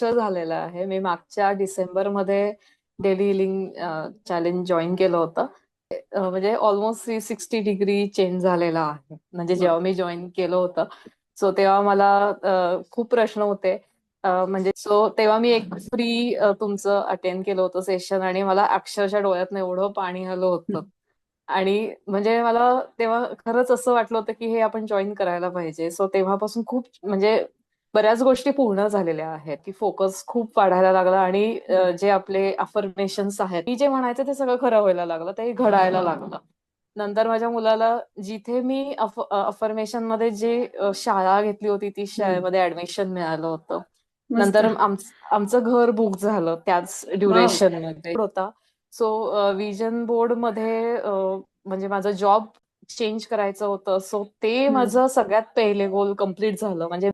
झालेलं आहे. मी मागच्या डिसेंबरमध्ये डेली हिलिंग चॅलेंज जॉईन केलं होतं. म्हणजे ऑलमोस्ट 360 डिग्री चेंज झालेला आहे. म्हणजे वा. जेव्हा मी जॉईन केलं होतं, सो तेव्हा मला खूप प्रश्न होते. म्हणजे सो तेव्हा मी एक फ्री तुमचं अटेंड केलं होतं सेशन आणि मला अक्षरशः डोळ्यातनं एवढं पाणी आलं होतं. आणि म्हणजे मला तेव्हा खरंच असं वाटलं होतं की हे आपण जॉईन करायला पाहिजे. सो तेव्हापासून खूप म्हणजे बऱ्याच गोष्टी पूर्ण झालेल्या आहेत, की फोकस खूप वाढायला लागला आणि जे आपले अफर्मेशन्स आहेत, मी जे म्हणायचे ते सगळं खरं व्हायला लागलं, ते घडायला लागलं. नंतर माझ्या मुलाला जिथे मी अफर्मेशन मध्ये जे शाळा घेतली होती, ती हम्म. शाळेमध्ये ऍडमिशन मिळालं होतं. मस्त. नंतर आमचं घर बुक झालं त्याच वाव. ड्युरेशन मध्ये होता. सो विजन बोर्ड मध्ये म्हणजे माझं जॉब चेंज करायचं होतं. सो ते हम्म. माझं सगळ्यात पहिले गोल कम्प्लीट झालं. म्हणजे